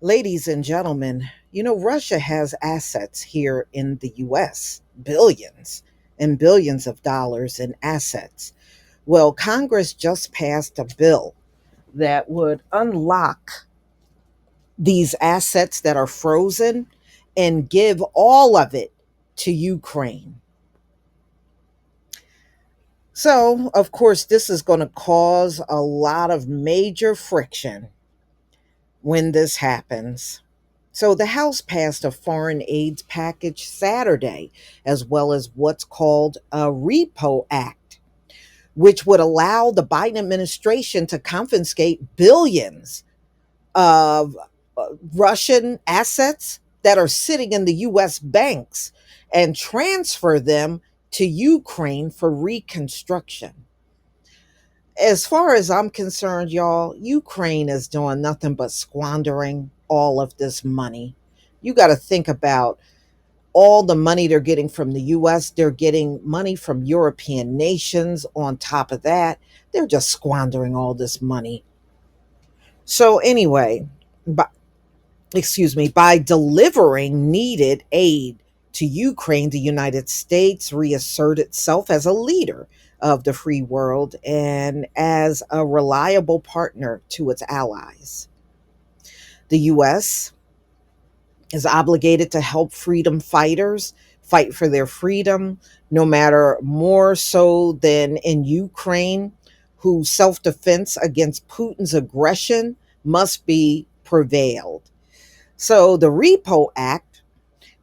Ladies and gentlemen, Russia has assets here in the US, billions and billions of dollars in assets. Well, Congress just passed a bill that would unlock these assets that are frozen and give all of it to Ukraine. So, of course, this is going to cause a lot of major friction when this happens. So the House passed a foreign aid package Saturday, as well as what's called a Repo Act, which would allow the Biden administration to confiscate billions of Russian assets that are sitting in the US banks and transfer them to Ukraine for reconstruction. As far as I'm concerned, y'all, Ukraine is doing nothing but squandering all of this money. You got to think about all the money they're getting from the US, they're getting money from European nations on top of that. They're just squandering all this money. So anyway, by, by delivering needed aid to Ukraine, the United States reasserted itself as a leader of the free world and as a reliable partner to its allies. The US is obligated to help freedom fighters fight for their freedom, no matter more so than in Ukraine, whose self defense against Putin's aggression must be prevailed. So the Repo Act,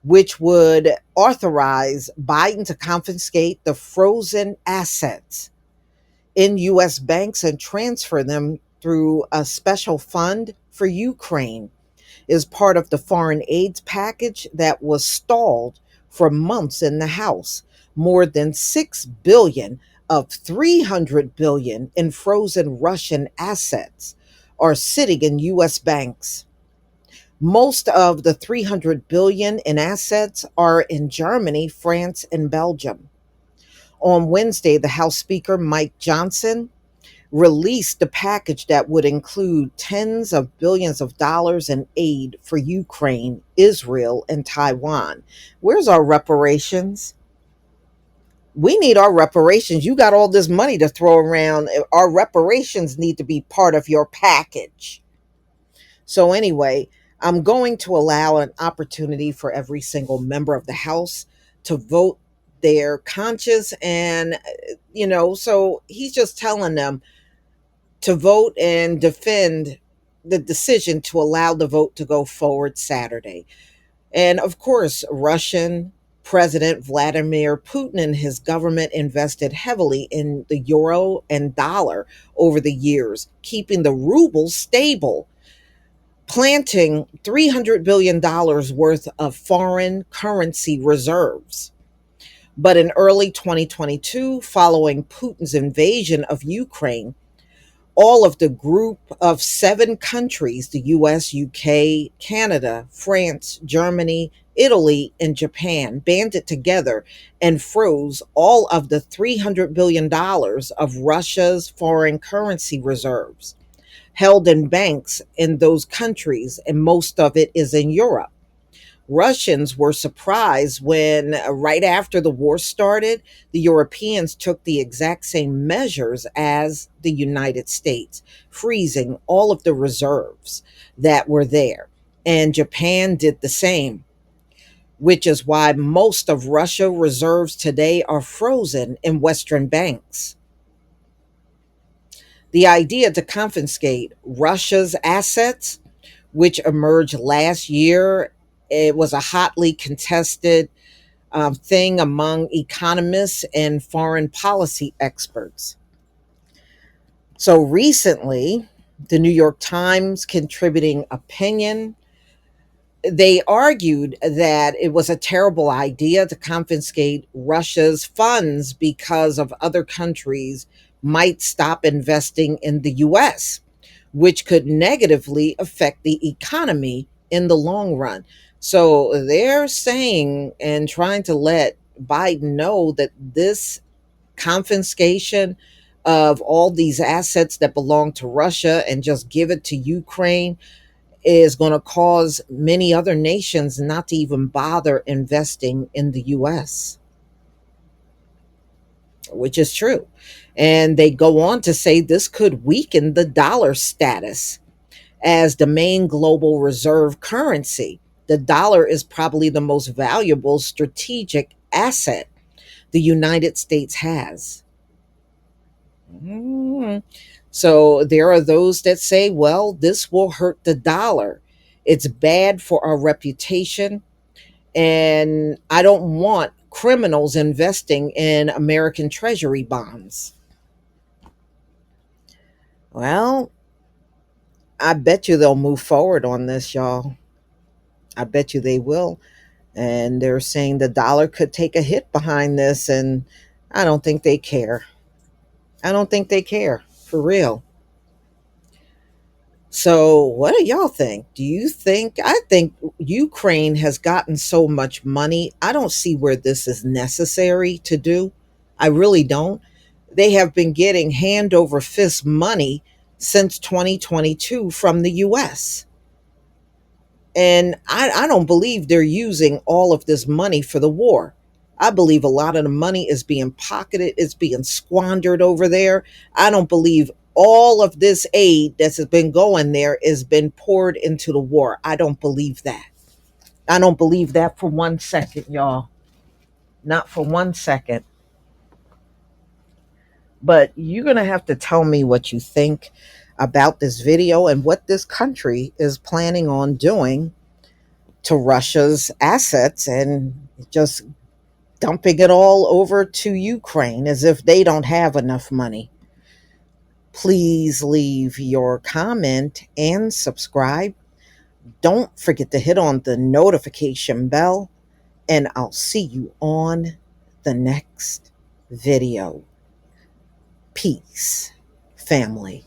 which would authorize Biden to confiscate the frozen assets in US banks and transfer them through a special fund for Ukraine, is part of the foreign aid package that was stalled for months in the House. More than 6 billion of 300 billion in frozen Russian assets are sitting in US banks. Most of the 300 billion in assets are in Germany, France, and Belgium. On Wednesday, the House Speaker Mike Johnson released a package that would include tens of billions of dollars in aid for Ukraine, Israel, and Taiwan. Where's our reparations? We need our reparations. You got all this money to throw around. Our reparations need to be part of your package. So, anyway, I'm going to allow an opportunity for every single member of the House to vote their conscience. And, so he's just telling them to vote and defend the decision to allow the vote to go forward Saturday. And of course, Russian President Vladimir Putin and his government invested heavily in the euro and dollar over the years, keeping the ruble stable, planting $300 billion worth of foreign currency reserves. But in early 2022, following Putin's invasion of Ukraine, all of the group of 7 countries, the US, UK, Canada, France, Germany, Italy, and Japan, banded together and froze all of the $300 billion of Russia's foreign currency reserves held in banks in those countries, and most of it is in Europe. Russians were surprised when, right after the war started, the Europeans took the exact same measures as the United States, freezing all of the reserves that were there. And Japan did the same, which is why most of Russia reserves today are frozen in Western banks. The idea to confiscate Russia's assets, which emerged last year, it was a hotly contested thing among economists and foreign policy experts. So recently, the New York Times contributing opinion, they argued that it was a terrible idea to confiscate Russia's funds because of other countries might stop investing in the US, which could negatively affect the economy in the long run. So they're saying and trying to let Biden know that this confiscation of all these assets that belong to Russia and just give it to Ukraine, is going to cause many other nations not to even bother investing in the US, which is true. And they go on to say this could weaken the dollar status as the main global reserve currency. The dollar is probably the most valuable strategic asset the United States has. Mm. So there are those that say, well, this will hurt the dollar. It's bad for our reputation. And I don't want criminals investing in American Treasury bonds. Well, I bet you they'll move forward on this, y'all. I bet you they will. And they're saying the dollar could take a hit behind this. And I don't think they care. I don't think they care for real. So, what do y'all think? Do you think? I think Ukraine has gotten so much money. I don't see where this is necessary to do. I really don't. They have been getting hand over fist money since 2022 from the US. And I don't believe they're using all of this money for the war. I believe a lot of the money is being pocketed, it's being squandered over there. I don't believe all of this aid that's been going there is been poured into the war. I don't believe that. I don't believe that for 1 second, y'all. Not for 1 second. But you're going to have to tell me what you think about this video and what this country is planning on doing to Russia's assets and just dumping it all over to Ukraine as if they don't have enough money. Please leave your comment and subscribe. Don't forget to hit on the notification bell, and I'll see you on the next video. Peace, family.